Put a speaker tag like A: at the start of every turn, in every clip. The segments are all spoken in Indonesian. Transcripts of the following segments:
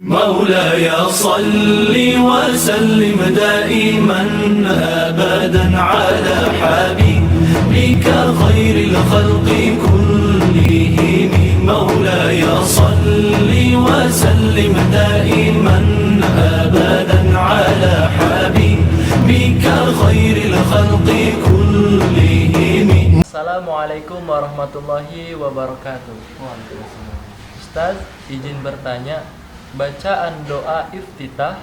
A: مولاي صل وسلم دائما أبدا على حبيبك خير الخلق كلهم مولاي صل وسلم دائما أبدا على حبيبك خير الخلق كلهم.
B: Assalamualaikum warahmatullahi wabarakatuh. Ustaz, izin bertanya, bacaan doa iftitah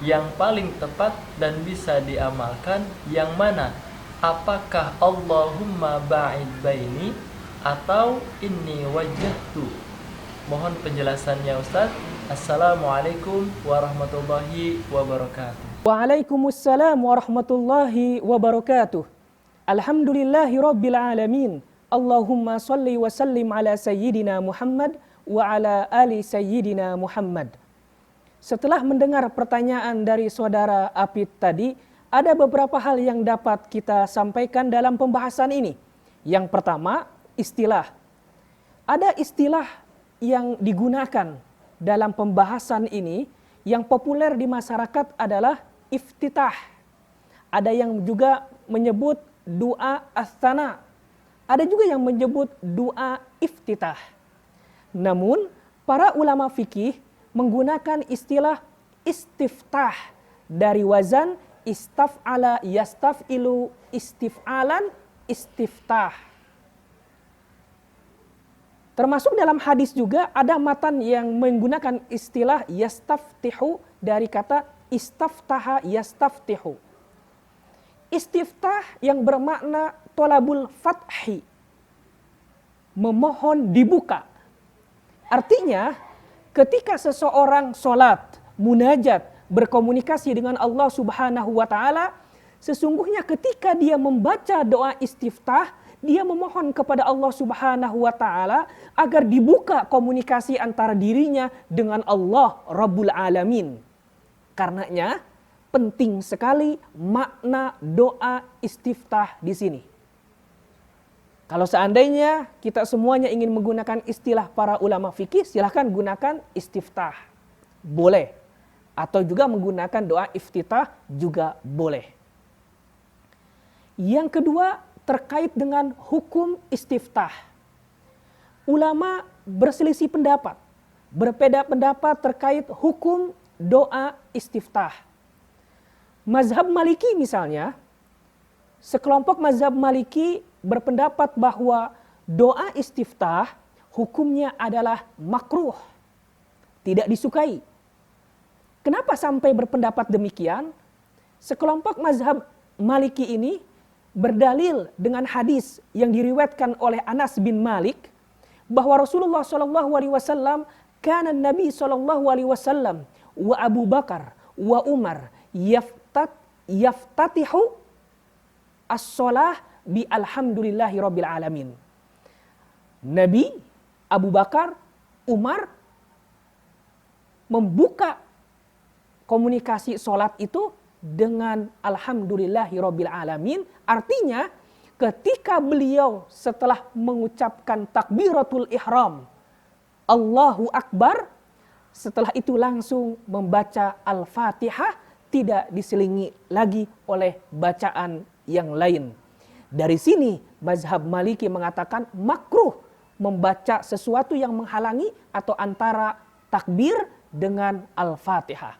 B: yang paling tepat dan bisa diamalkan yang mana? Apakah Allahumma ba'id baini atau inni wajjahtu? Mohon penjelasannya Ustaz. Assalamualaikum warahmatullahi wabarakatuh.
C: Waalaikumsalam warahmatullahi wabarakatuh. Alhamdulillahi rabbil alamin. Allahumma salli wa sallim ala sayyidina Muhammad wa ala ali sayyidina Muhammad. Setelah mendengar pertanyaan dari saudara Apit tadi, ada beberapa hal yang dapat kita sampaikan dalam pembahasan ini. Yang pertama, istilah. Ada istilah yang digunakan dalam pembahasan ini yang populer di masyarakat adalah iftitah. Ada yang juga menyebut doa as-sana. Ada juga yang menyebut doa iftitah. Namun, para ulama fikih menggunakan istilah istiftah dari wazan istaf'ala yastaf'ilu istif'alan istiftah. Termasuk dalam hadis juga ada matan yang menggunakan istilah yastaftihu dari kata istaftaha yastaftihu. Istiftah yang bermakna tolabul fathi, memohon dibuka. Artinya ketika seseorang sholat, munajat, berkomunikasi dengan Allah Subhanahu wa ta'ala, sesungguhnya ketika dia membaca doa istiftah, dia memohon kepada Allah Subhanahu wa ta'ala agar dibuka komunikasi antara dirinya dengan Allah Rabbul Alamin. Karenanya penting sekali makna doa istiftah di sini. Kalau seandainya kita semuanya ingin menggunakan istilah para ulama fikih, silahkan gunakan istiftah. Boleh. Atau juga menggunakan doa iftitah juga boleh. Yang kedua terkait dengan hukum istiftah. Ulama berselisih pendapat. Berbeda pendapat terkait hukum doa istiftah. Mazhab Maliki misalnya, sekelompok mazhab Maliki berpendapat bahwa doa istiftah hukumnya adalah makruh, tidak disukai. Kenapa sampai berpendapat demikian? Sekelompok mazhab Maliki ini berdalil dengan hadis yang diriwayatkan oleh Anas bin Malik bahwa Rasulullah SAW, kana Nabi SAW wa Abu Bakar wa Umar yaftatihu as-sholah bi alhamdulillahi rabbil alamin. Nabi, Abu Bakar, Umar membuka komunikasi sholat itu dengan alhamdulillahi rabbil alamin. Artinya ketika beliau setelah mengucapkan takbiratul ihram, Allahu Akbar, setelah itu langsung membaca Al-Fatihah, tidak diselingi lagi oleh bacaan yang lain. Dari sini mazhab Maliki mengatakan makruh membaca sesuatu yang menghalangi atau antara takbir dengan Al-Fatihah.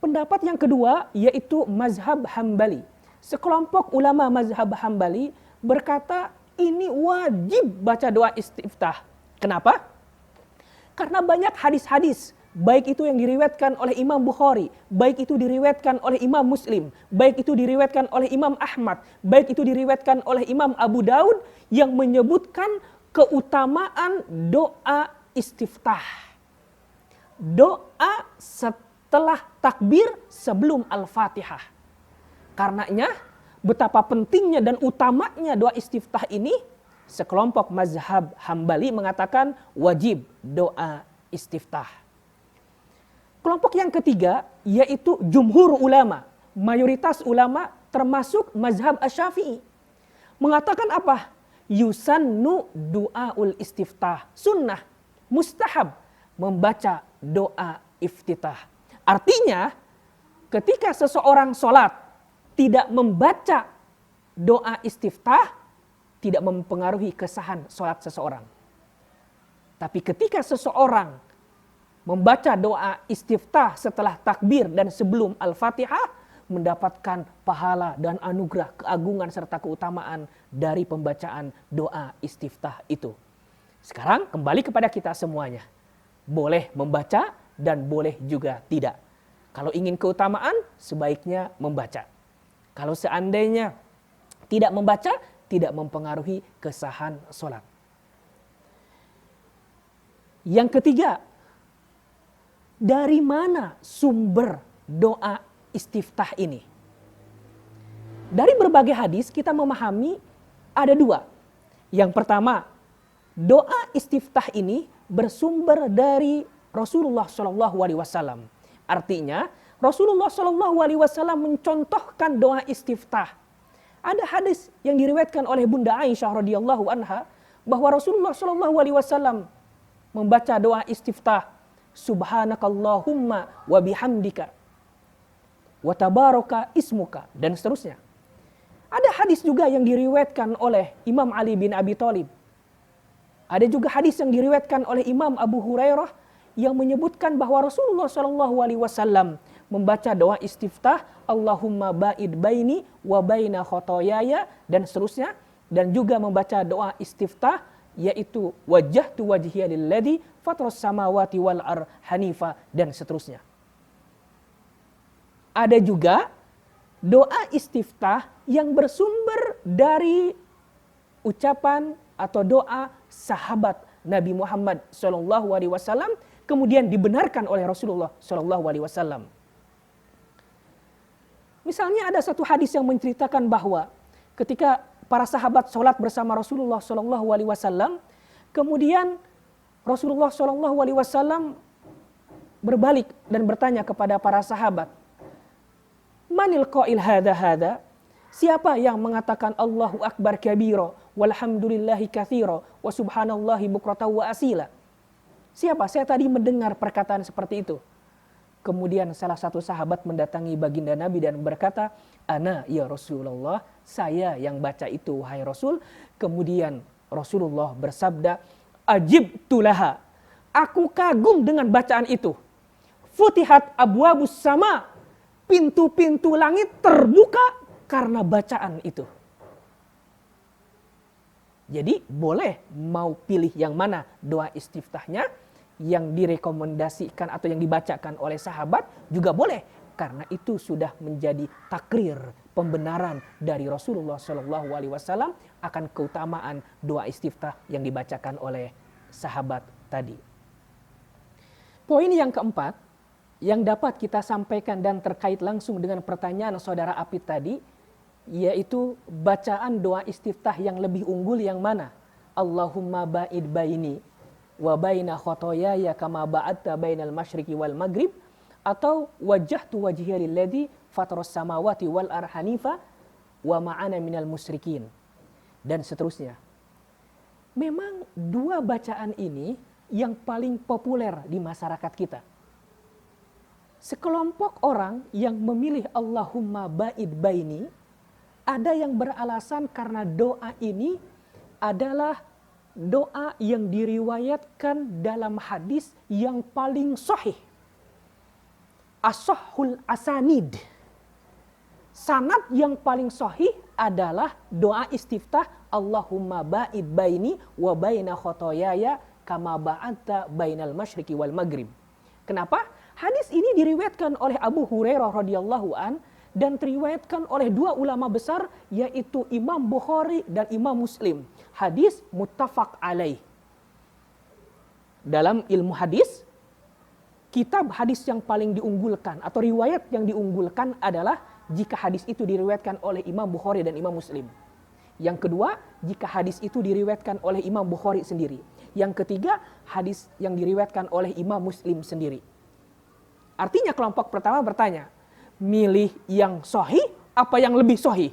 C: Pendapat yang kedua yaitu mazhab Hambali. Sekelompok ulama mazhab Hambali berkata ini wajib baca doa istiftah. Kenapa? Karena banyak hadis-hadis, baik itu yang diriwayatkan oleh Imam Bukhari, baik itu diriwayatkan oleh Imam Muslim, baik itu diriwayatkan oleh Imam Ahmad, baik itu diriwayatkan oleh Imam Abu Daud yang menyebutkan keutamaan doa istiftah. Doa setelah takbir sebelum Al-Fatihah. Karenanya betapa pentingnya dan utamanya doa istiftah ini, sekelompok mazhab Hambali mengatakan wajib doa istiftah. Kelompok yang ketiga yaitu jumhur ulama, mayoritas ulama termasuk mazhab Asy-Syafi'i. Mengatakan apa? Yusannu du'aul istiftah, sunnah, mustahab membaca doa iftitah. Artinya ketika seseorang sholat tidak membaca doa istiftah, tidak mempengaruhi kesahan sholat seseorang. Tapi ketika seseorang membaca doa istiftah setelah takbir dan sebelum Al-Fatihah, mendapatkan pahala dan anugerah, keagungan serta keutamaan dari pembacaan doa istiftah itu. Sekarang kembali kepada kita semuanya. Boleh membaca dan boleh juga tidak. Kalau ingin keutamaan, sebaiknya membaca. Kalau seandainya tidak membaca, tidak mempengaruhi kesahan sholat. Yang ketiga, dari mana sumber doa istiftah ini? Dari berbagai hadis kita memahami ada dua. Yang pertama, doa istiftah ini bersumber dari Rasulullah SAW. Artinya, Rasulullah SAW mencontohkan doa istiftah. Ada hadis yang diriwayatkan oleh Bunda Aisyah radhiyallahu anha bahwa Rasulullah SAW membaca doa istiftah, Subhanakallahumma wa bihamdika wa tabaraka ismuka, dan seterusnya. Ada hadis juga yang diriwayatkan oleh Imam Ali bin Abi Thalib. Ada juga hadis yang diriwayatkan oleh Imam Abu Hurairah yang menyebutkan bahwa Rasulullah SAW membaca doa istiftah, Allahumma ba'id baini wa baina khotoyaya, dan seterusnya. Dan juga membaca doa istiftah, yaitu wajjahtu wajhiya lilladzi fatras samawati wal ar hanifa, dan seterusnya. Ada juga doa istiftah yang bersumber dari ucapan atau doa sahabat Nabi Muhammad SAW, kemudian dibenarkan oleh Rasulullah SAW. Misalnya ada satu hadis yang menceritakan bahwa ketika para sahabat sholat bersama Rasulullah SAW, kemudian Rasulullah SAW berbalik dan bertanya kepada para sahabat, Manil qail hada? Siapa yang mengatakan Allahu Akbar kabira walhamdulillahi katsira wa subhanallahi bukratan wa asila? Siapa? Saya tadi mendengar perkataan seperti itu. Kemudian salah satu sahabat mendatangi baginda Nabi dan berkata, Ana ya Rasulullah, saya yang baca itu wahai Rasul. Kemudian Rasulullah bersabda, Ajibtu laha, aku kagum dengan bacaan itu. Futihat abwabus sama, pintu-pintu langit terbuka karena bacaan itu. Jadi boleh mau pilih yang mana doa istiftahnya, yang direkomendasikan atau yang dibacakan oleh sahabat juga boleh, karena itu sudah menjadi takrir, pembenaran dari Rasulullah SAW akan keutamaan doa istiftah yang dibacakan oleh sahabat tadi. Poin yang keempat yang dapat kita sampaikan dan terkait langsung dengan pertanyaan saudara Apit tadi, yaitu bacaan doa istiftah yang lebih unggul yang mana? Allahumma ba'id baini wa baina khotoyaya kama ba'adta bainal masyriqi wal maghrib, atau wajjahtu wajhiya lilladzi fataras samawati wal ar hanifa wa ma'ana minal musyrikin, dan seterusnya. Memang dua bacaan ini yang paling populer di masyarakat kita. Sekelompok orang yang memilih Allahumma ba'id baini, ada yang beralasan karena doa ini adalah doa yang diriwayatkan dalam hadis yang paling sahih. As-sahhul asanid. Sanad yang paling sahih adalah doa istiftah Allahumma ba'id baini wa baina khotoyaya kama ba'adta bainal masyriqi wal maghrib. Kenapa? Hadis ini diriwayatkan oleh Abu Hurairah radhiyallahu an dan diriwayatkan oleh dua ulama besar, yaitu Imam Bukhari dan Imam Muslim. Hadis muttafaq alaih. Dalam ilmu hadis, kitab hadis yang paling diunggulkan atau riwayat yang diunggulkan adalah jika hadis itu diriwayatkan oleh Imam Bukhari dan Imam Muslim. Yang kedua, jika hadis itu diriwayatkan oleh Imam Bukhari sendiri. Yang ketiga, hadis yang diriwayatkan oleh Imam Muslim sendiri. Artinya kelompok pertama bertanya, milih yang sahih apa yang lebih sahih?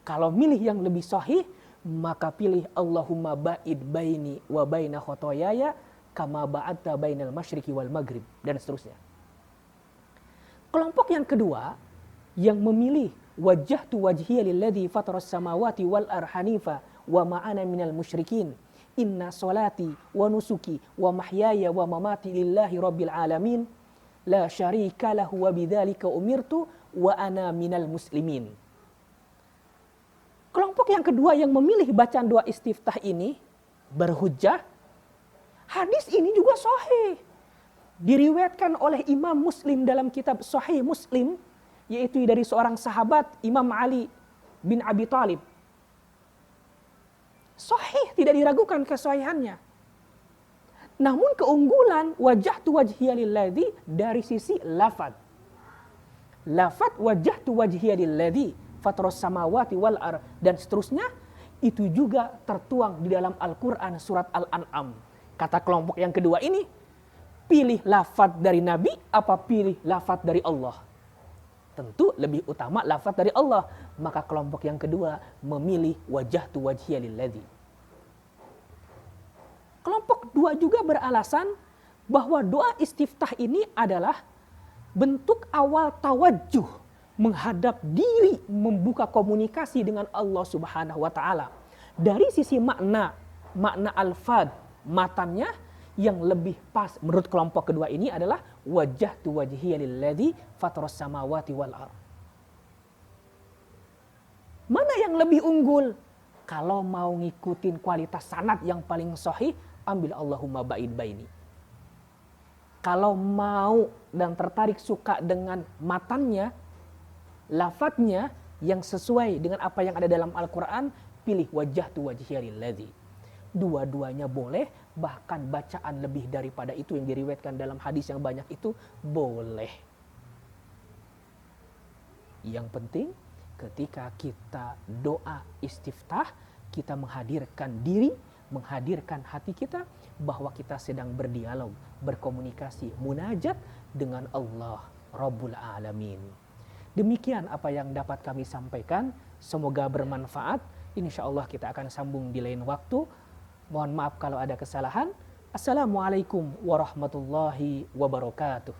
C: Kalau milih yang lebih sahih, maka pilih Allahumma ba'id baini wa baina khotoyaya kama ba'adta bainal masyriqi wal maghrib, dan seterusnya. Kelompok yang kedua yang memilih wajjahtu wajhiya lilladzi fataras samawati wal arhanifa wa ma'ana minal musyrikin inna solati wa nusuki wa mahyaya wa mamati lillahi rabbil alamin la syarika lahu wa bidzalika umirtu wa ana minal muslimin. Kelompok yang kedua yang memilih bacaan doa istiftah ini berhujjah, hadis ini juga sahih. Diriwayatkan oleh Imam Muslim dalam kitab Sahih Muslim, yaitu dari seorang sahabat Imam Ali bin Abi Thalib. Sahih, tidak diragukan kesahihannya. Namun keunggulan wajjahtu wajhiya lilladzi dari sisi lafaz. Lafaz wajjahtu wajhiya lilladzi fataras samawati wal ard dan seterusnya itu juga tertuang di dalam Al-Qur'an surat Al-An'am. Kata kelompok yang kedua ini, pilih lafaz dari Nabi apa pilih lafaz dari Allah? Tentu lebih utama lafaz dari Allah. Maka kelompok yang kedua memilih wajjahtu wajhiya lilladzi. Kelompok dua juga beralasan bahwa doa istiftah ini adalah bentuk awal tawajjuh, menghadap diri, membuka komunikasi dengan Allah Subhanahu wa taala. Dari sisi makna alfad, matannya yang lebih pas menurut kelompok kedua ini adalah wajjahtu wajhiya lilladzi fataras samawati wal ard. Mana yang lebih unggul? Kalau mau ngikutin kualitas sanad yang paling sahih, ambil Allahumma ba'id baini. Kalau mau dan tertarik suka dengan matannya, lafadznya yang sesuai dengan apa yang ada dalam Al-Quran, pilih wajjahtu wajhiya lilladzi. Dua-duanya boleh, bahkan bacaan lebih daripada itu yang diriwayatkan dalam hadis yang banyak itu boleh. Yang penting ketika kita doa istiftah, kita menghadirkan diri, menghadirkan hati kita bahwa kita sedang berdialog, berkomunikasi, munajat dengan Allah Rabbul Alamin. Demikian apa yang dapat kami sampaikan. Semoga bermanfaat. Insya Allah kita akan sambung di lain waktu. Mohon maaf kalau ada kesalahan. Assalamualaikum warahmatullahi wabarakatuh.